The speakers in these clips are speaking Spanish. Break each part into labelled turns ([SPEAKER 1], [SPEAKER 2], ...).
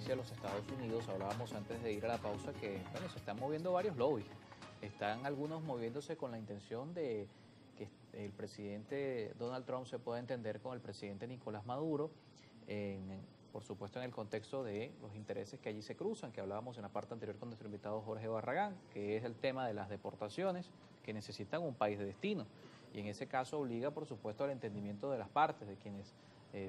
[SPEAKER 1] hacia los Estados Unidos. Hablábamos antes de ir a la pausa que, bueno, se están moviendo varios lobbies. Están algunos moviéndose con la intención de que el presidente Donald Trump se pueda entender con el presidente Nicolás Maduro, por supuesto en el contexto de los intereses que allí se cruzan, que hablábamos en la parte anterior con nuestro invitado Jorge Barragán, que es el tema de las deportaciones, que necesitan un país de destino. Y en ese caso obliga, por supuesto, al entendimiento de las partes, de quienes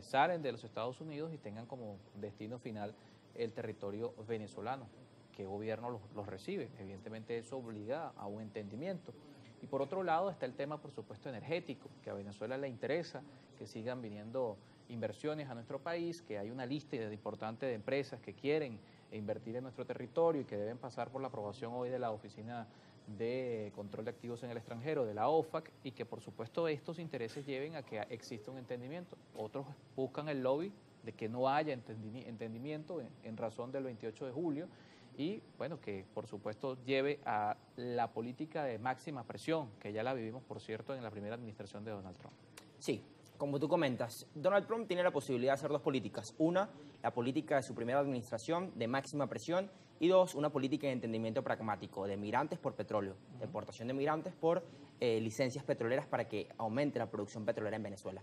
[SPEAKER 1] salen de los Estados Unidos y tengan como destino final el territorio venezolano. ¿Qué gobierno los recibe? Evidentemente eso obliga a un entendimiento. Y por otro lado está el tema, por supuesto, energético, que a Venezuela le interesa que sigan viniendo inversiones a nuestro país, que hay una lista importante de empresas que quieren invertir en nuestro territorio y que deben pasar por la aprobación hoy de la Oficina de Control de Activos en el Extranjero, de la OFAC, y que por supuesto estos intereses lleven a que exista un entendimiento. Otros buscan el lobby de que no haya entendimiento en razón del 28 de julio y, bueno, que por supuesto lleve a la política de máxima presión, que ya la vivimos, por cierto, en la primera administración de Donald Trump.
[SPEAKER 2] Sí, como tú comentas, Donald Trump tiene la posibilidad de hacer dos políticas. Una, la política de su primera administración de máxima presión, y dos, una política de entendimiento pragmático de migrantes por petróleo, de exportación de migrantes por licencias petroleras para que aumente la producción petrolera en Venezuela.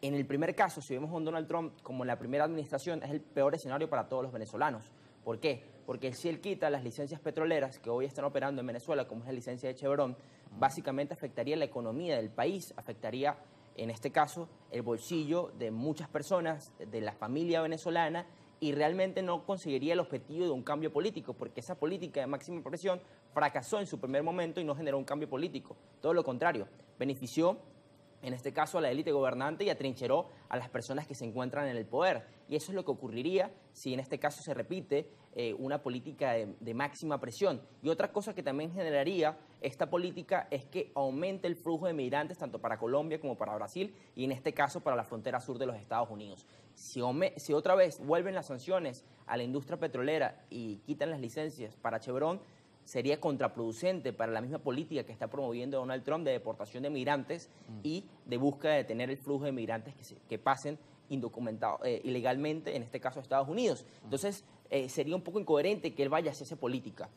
[SPEAKER 2] En el primer caso, si vemos a un Donald Trump como en la primera administración, es el peor escenario para todos los venezolanos. ¿Por qué? Porque si él quita las licencias petroleras que hoy están operando en Venezuela, como es la licencia de Chevron, básicamente afectaría la economía del país, afectaría, en este caso, el bolsillo de muchas personas, de la familia venezolana, y realmente no conseguiría el objetivo de un cambio político, porque esa política de máxima presión fracasó en su primer momento y no generó un cambio político. Todo lo contrario, benefició, en este caso, a la élite gobernante y atrincheró a las personas que se encuentran en el poder. Y eso es lo que ocurriría si en este caso se repite una política de máxima presión. Y otra cosa que también generaría esta política es que aumente el flujo de migrantes tanto para Colombia como para Brasil y en este caso para la frontera sur de los Estados Unidos. Si otra vez vuelven las sanciones a la industria petrolera y quitan las licencias para Chevron, sería contraproducente para la misma política que está promoviendo Donald Trump de deportación de migrantes y de búsqueda de detener el flujo de migrantes que pasen indocumentados, ilegalmente, en este caso a Estados Unidos. Entonces, sería un poco incoherente que él vaya hacia esa política.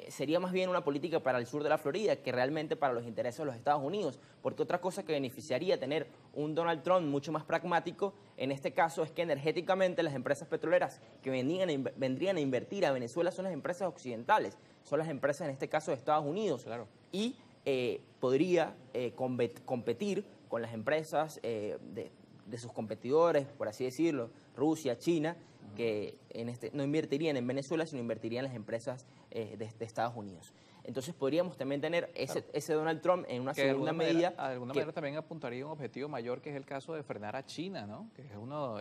[SPEAKER 2] Sería más bien una política para el sur de la Florida que realmente para los intereses de los Estados Unidos, porque otra cosa que beneficiaría tener un Donald Trump mucho más pragmático, en este caso, es que energéticamente las empresas petroleras que vendrían a invertir a Venezuela son las empresas occidentales, son las empresas en este caso de Estados Unidos,
[SPEAKER 1] Claro.
[SPEAKER 2] Y podría competir con las empresas de sus competidores, por así decirlo, Rusia, China, que no invertirían en Venezuela, sino invertirían en las empresas de Estados Unidos. Entonces podríamos también tener ese Donald Trump en una segunda medida.
[SPEAKER 1] De alguna manera también apuntaría a un objetivo mayor, que es el caso de frenar a China, ¿no? Que es uno,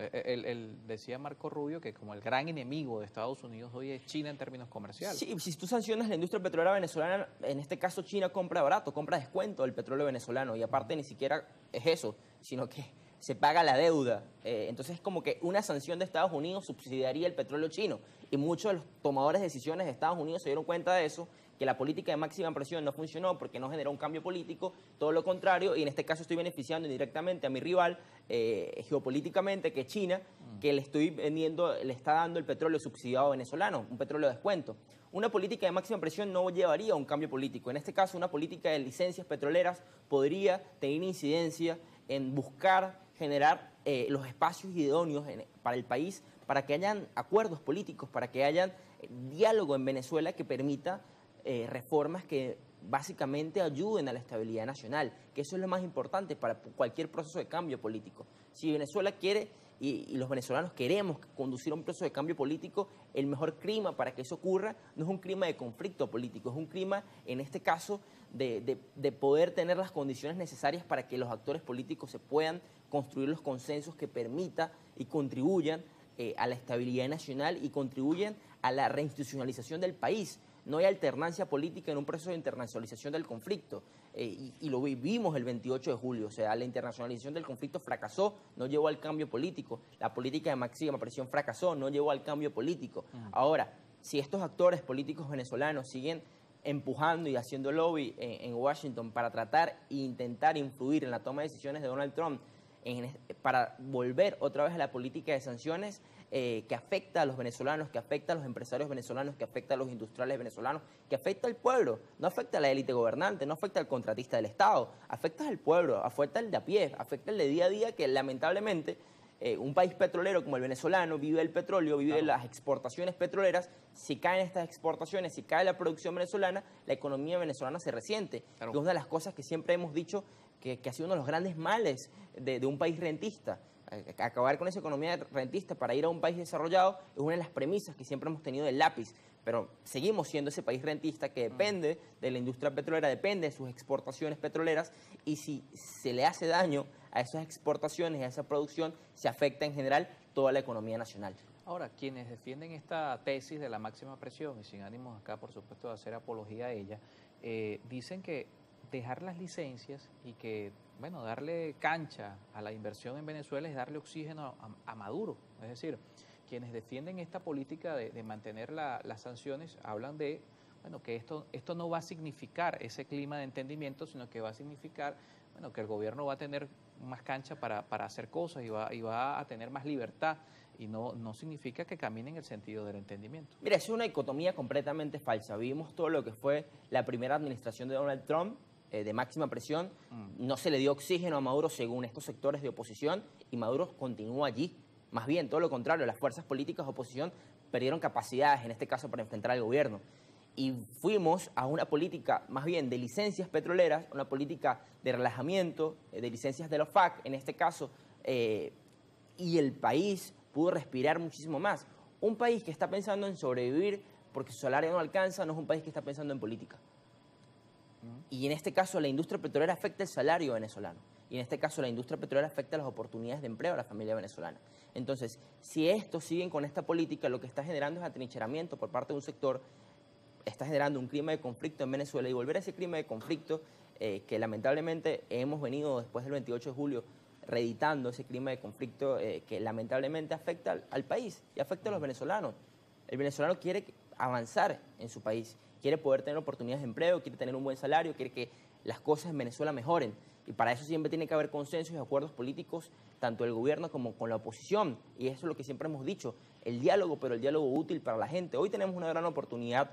[SPEAKER 1] decía Marco Rubio que como el gran enemigo de Estados Unidos hoy es China en términos comerciales.
[SPEAKER 2] Sí, si tú sancionas la industria petrolera venezolana, en este caso China compra barato, compra descuento del petróleo venezolano, y aparte ni siquiera es eso, sino que se paga la deuda. Entonces, como que una sanción de Estados Unidos subsidiaría el petróleo chino. Y muchos de los tomadores de decisiones de Estados Unidos se dieron cuenta de eso, que la política de máxima presión no funcionó porque no generó un cambio político, todo lo contrario, y en este caso estoy beneficiando indirectamente a mi rival geopolíticamente, que es China, que le está dando el petróleo subsidiado venezolano, un petróleo de descuento. Una política de máxima presión no llevaría a un cambio político. En este caso, una política de licencias petroleras podría tener incidencia en buscar generar los espacios idóneos para el país, para que hayan acuerdos políticos, para que hayan diálogo en Venezuela que permita reformas que básicamente ayuden a la estabilidad nacional, que eso es lo más importante para cualquier proceso de cambio político. Si Venezuela quiere y los venezolanos queremos conducir a un proceso de cambio político, el mejor clima para que eso ocurra no es un clima de conflicto político, es un clima, en este caso, de poder tener las condiciones necesarias para que los actores políticos se puedan construir los consensos que permita y contribuyan a la estabilidad nacional y contribuyan a la reinstitucionalización del país. No hay alternancia política en un proceso de internacionalización del conflicto. Y lo vivimos el 28 de julio. O sea, la internacionalización del conflicto fracasó, no llevó al cambio político. La política de máxima presión fracasó, no llevó al cambio político. Ahora, si estos actores políticos venezolanos siguen empujando y haciendo lobby en Washington para tratar e intentar influir en la toma de decisiones de Donald Trump para volver otra vez a la política de sanciones que afecta a los venezolanos, que afecta a los empresarios venezolanos, que afecta a los industriales venezolanos, que afecta al pueblo, no afecta a la élite gobernante, no afecta al contratista del Estado, afecta al pueblo, afecta al de a pie, afecta al de día a día, que lamentablemente un país petrolero como el venezolano vive el petróleo, vive las exportaciones petroleras. Si caen estas exportaciones, si cae la producción venezolana, la economía venezolana se resiente.
[SPEAKER 1] Claro.
[SPEAKER 2] Que es una de las cosas que siempre hemos dicho que ha sido uno de los grandes males de un país rentista. Acabar con esa economía rentista para ir a un país desarrollado es una de las premisas que siempre hemos tenido del lápiz, pero seguimos siendo ese país rentista que depende de la industria petrolera, depende de sus exportaciones petroleras, y si se le hace daño a esas exportaciones, a esa producción, se afecta en general toda la economía nacional.
[SPEAKER 1] Ahora, quienes defienden esta tesis de la máxima presión, y sin ánimos acá, por supuesto, de hacer apología a ella, dicen que dejar las licencias y que, bueno, darle cancha a la inversión en Venezuela es darle oxígeno a Maduro. Es decir, quienes defienden esta política de mantener las sanciones hablan de, bueno, que esto no va a significar ese clima de entendimiento, sino que va a significar, bueno, que el gobierno va a tener más cancha para hacer cosas y va a tener más libertad, y no significa que camine en el sentido del entendimiento.
[SPEAKER 2] Mira, es una dicotomía completamente falsa. Vimos todo lo que fue la primera administración de Donald Trump, de máxima presión. No se le dio oxígeno a Maduro según estos sectores de oposición, y Maduro continuó allí. Más bien, todo lo contrario, las fuerzas políticas de oposición perdieron capacidades, en este caso, para enfrentar al gobierno. Y fuimos a una política más bien de licencias petroleras, una política de relajamiento, de licencias de la OFAC, en este caso, y el país pudo respirar muchísimo más. Un país que está pensando en sobrevivir porque su salario no alcanza no es un país que está pensando en política. Y en este caso la industria petrolera afecta el salario venezolano. Y en este caso la industria petrolera afecta las oportunidades de empleo a la familia venezolana. Entonces, si estos siguen con esta política, lo que está generando es atrincheramiento por parte de un sector, está generando un clima de conflicto en Venezuela, y volver a ese clima de conflicto que lamentablemente hemos venido después del 28 de julio reeditando ese clima de conflicto que lamentablemente afecta al país y afecta a los venezolanos. El venezolano quiere avanzar en su país, quiere poder tener oportunidades de empleo, quiere tener un buen salario, quiere que las cosas en Venezuela mejoren. Y para eso siempre tiene que haber consensos y acuerdos políticos, tanto del gobierno como con la oposición. Y eso es lo que siempre hemos dicho, el diálogo, pero el diálogo útil para la gente. Hoy tenemos una gran oportunidad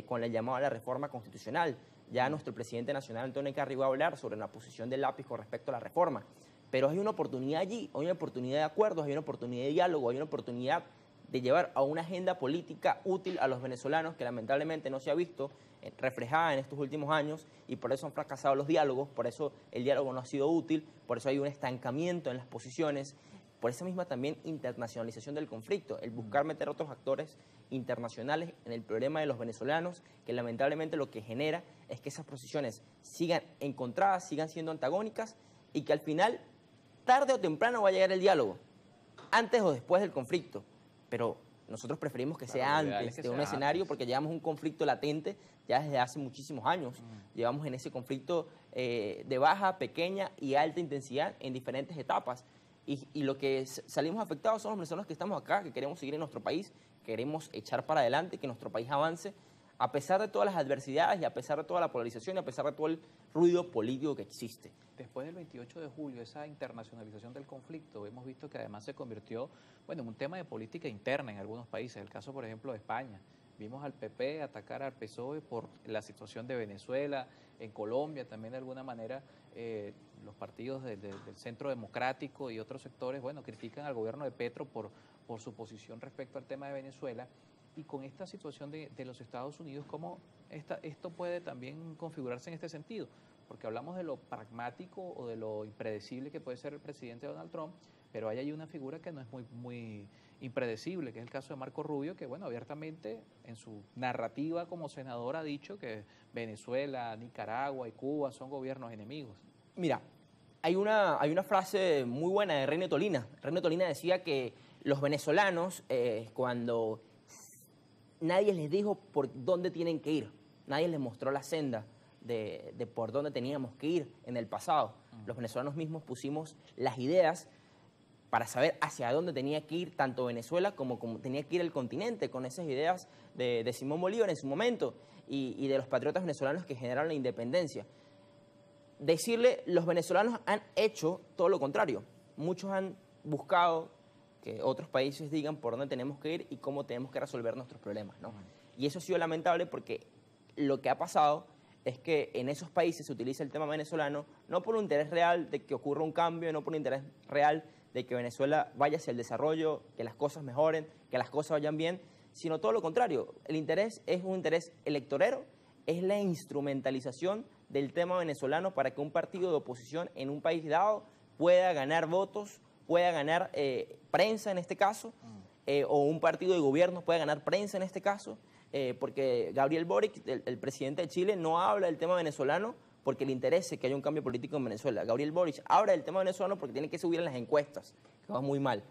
[SPEAKER 2] con el llamado a la reforma constitucional. Ya nuestro presidente nacional, Antonio Carri, va a hablar sobre la posición del lápiz con respecto a la reforma. Pero hay una oportunidad allí, hay una oportunidad de acuerdos, hay una oportunidad de diálogo, hay una oportunidad de llevar a una agenda política útil a los venezolanos que lamentablemente no se ha visto reflejada en estos últimos años, y por eso han fracasado los diálogos, por eso el diálogo no ha sido útil, por eso hay un estancamiento en las posiciones, por esa misma también internacionalización del conflicto, el buscar meter a otros actores internacionales en el problema de los venezolanos, que lamentablemente lo que genera es que esas posiciones sigan encontradas, sigan siendo antagónicas, y que al final, tarde o temprano, va a llegar el diálogo, antes o después del conflicto. Pero nosotros preferimos que sea antes de un escenario, porque llevamos un conflicto latente ya desde hace muchísimos años. Llevamos en ese conflicto de baja, pequeña y alta intensidad en diferentes etapas. Y lo que salimos afectados son los venezolanos que estamos acá, que queremos seguir en nuestro país, queremos echar para adelante, que nuestro país avance, a pesar de todas las adversidades y a pesar de toda la polarización y a pesar de todo el ruido político que existe.
[SPEAKER 1] Después del 28 de julio, esa internacionalización del conflicto, hemos visto que además se convirtió, bueno, en un tema de política interna en algunos países. El caso, por ejemplo, de España. Vimos al PP atacar al PSOE por la situación de Venezuela. En Colombia también, de alguna manera, los partidos del Centro Democrático y otros sectores, bueno, critican al gobierno de Petro por su posición respecto al tema de Venezuela. Y con esta situación de los Estados Unidos, ¿cómo esto puede también configurarse en este sentido? Porque hablamos de lo pragmático o de lo impredecible que puede ser el presidente Donald Trump, pero hay ahí una figura que no es muy impredecible, que es el caso de Marco Rubio, que, bueno, abiertamente en su narrativa como senador ha dicho que Venezuela, Nicaragua y Cuba son gobiernos enemigos.
[SPEAKER 2] Mira, hay una frase muy buena de René Tolina. René Tolina decía que los venezolanos, cuando nadie les dijo por dónde tienen que ir, nadie les mostró la senda de por dónde teníamos que ir en el pasado. Los venezolanos mismos pusimos las ideas para saber hacia dónde tenía que ir tanto Venezuela como tenía que ir el continente, con esas ideas de Simón Bolívar en su momento y de los patriotas venezolanos que generaron la independencia. Decirle, los venezolanos han hecho todo lo contrario. muchos han buscado que otros países digan por dónde tenemos que ir y cómo tenemos que resolver nuestros problemas, ¿no? Y eso ha sido lamentable porque lo que ha pasado es que en esos países se utiliza el tema venezolano no por un interés real de que ocurra un cambio, no por un interés real de que Venezuela vaya hacia el desarrollo, que las cosas mejoren, que las cosas vayan bien, sino todo lo contrario. El interés es un interés electorero, es la instrumentalización del tema venezolano para que un partido de oposición en un país dado pueda ganar votos, pueda ganar prensa en este caso, o un partido de gobierno pueda ganar prensa en este caso, porque Gabriel Boric, el presidente de Chile, no habla del tema venezolano porque le interese que haya un cambio político en Venezuela. Gabriel Boric habla del tema venezolano porque tiene que subir en las encuestas, que va muy mal.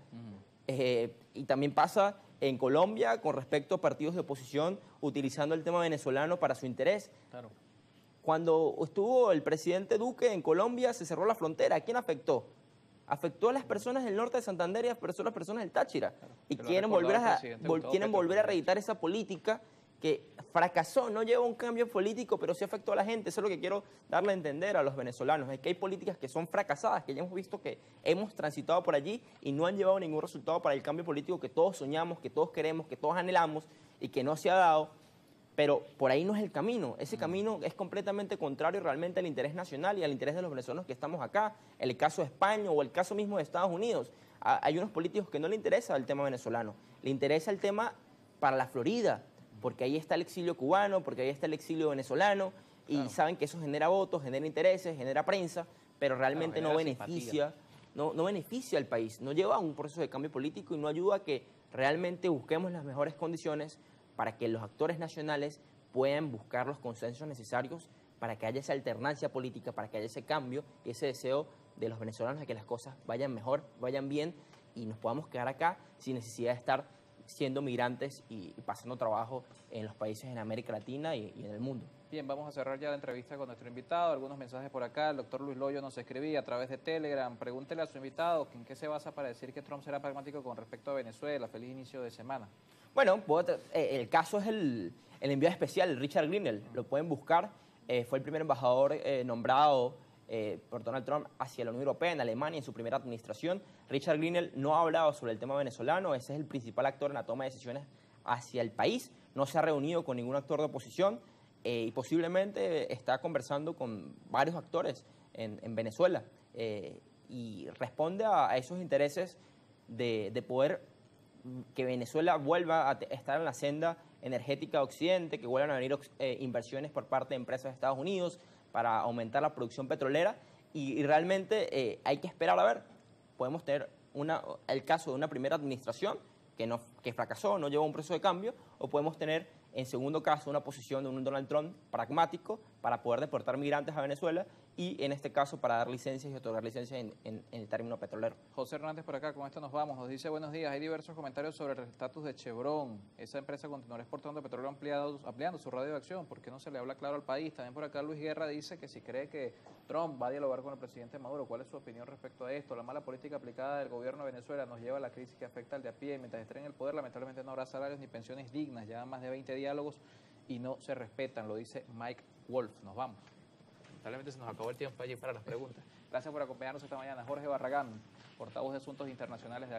[SPEAKER 2] Y también pasa en Colombia con respecto a partidos de oposición utilizando el tema venezolano para su interés.
[SPEAKER 1] Claro.
[SPEAKER 2] Cuando estuvo el presidente Duque en Colombia, se cerró la frontera. ¿A quién afectó? Afectó a las personas del norte de Santander y afectó a las personas del Táchira.
[SPEAKER 1] Claro.
[SPEAKER 2] Y
[SPEAKER 1] Que lo
[SPEAKER 2] quieren
[SPEAKER 1] recordaba el presidente Gustavo
[SPEAKER 2] volver a
[SPEAKER 1] Petro.
[SPEAKER 2] reeditar esa política que fracasó, no lleva un cambio político, pero sí afectó a la gente. Eso es lo que quiero darle a entender a los venezolanos, es que hay políticas que son fracasadas, que ya hemos visto que hemos transitado por allí y no han llevado ningún resultado para el cambio político que todos soñamos, que todos queremos, que todos anhelamos y que no se ha dado. Pero por ahí no es el camino. Ese camino es completamente contrario realmente al interés nacional y al interés de los venezolanos que estamos acá. El caso de España o el caso mismo de Estados Unidos. Hay unos políticos que no le interesa el tema venezolano. Le interesa el tema para la Florida, porque ahí está el exilio cubano, porque ahí está el exilio venezolano, y
[SPEAKER 1] Claro.
[SPEAKER 2] saben que eso genera votos, genera intereses, genera prensa, pero realmente
[SPEAKER 1] Claro,
[SPEAKER 2] no
[SPEAKER 1] genera
[SPEAKER 2] beneficia, no beneficia al país, no lleva a un proceso de cambio político y no ayuda a que realmente busquemos las mejores condiciones para que los actores nacionales puedan buscar los consensos necesarios para que haya esa alternancia política, para que haya ese cambio y ese deseo de los venezolanos de que las cosas vayan mejor, vayan bien y nos podamos quedar acá sin necesidad de estar siendo migrantes y pasando trabajo en los países en América Latina y en el mundo.
[SPEAKER 1] Bien, vamos a cerrar ya la entrevista con nuestro invitado. Algunos mensajes por acá. El doctor Luis Loyo nos escribía a través de Telegram. Pregúntele a su invitado en qué se basa para decir que Trump será pragmático con respecto a Venezuela. Feliz inicio de semana.
[SPEAKER 2] Bueno, el caso es el enviado especial, Richard Grenell. Lo pueden buscar. Fue el primer embajador nombrado por Donald Trump hacia la Unión Europea, en Alemania, en su primera administración. Richard Grenell no ha hablado sobre el tema venezolano. Ese es el principal actor en la toma de decisiones hacia el país. No se ha reunido con ningún actor de oposición. Y posiblemente está conversando con varios actores en Venezuela y responde a esos intereses de poder que Venezuela vuelva a estar en la senda energética de Occidente, que vuelvan a venir inversiones por parte de empresas de Estados Unidos para aumentar la producción petrolera y realmente hay que esperar a ver. Podemos tener el caso de una primera administración que fracasó, no llevó a un proceso de cambio, o podemos tener en segundo caso una posición de un Donald Trump pragmático para poder deportar migrantes a Venezuela y en este caso para dar licencias y otorgar licencias en el término petrolero.
[SPEAKER 1] José Hernández por acá, con esto nos vamos. Nos dice buenos días. Hay diversos comentarios sobre el estatus de Chevron. Esa empresa continuará exportando petróleo ampliando su radio de acción. ¿Por qué no se le habla claro al país? También por acá Luis Guerra dice que si cree que Trump va a dialogar con el presidente Maduro, ¿cuál es su opinión respecto a esto? La mala política aplicada del gobierno de Venezuela nos lleva a la crisis que afecta al de a pie. Mientras estén en el poder, lamentablemente no habrá salarios ni pensiones dignas. Llevan más de 20 diálogos y no se respetan, lo dice Mike Wolf. Nos vamos. Lamentablemente se nos acabó el tiempo allí para las preguntas. Gracias por acompañarnos esta mañana. Jorge Barragán, portavoz de Asuntos Internacionales de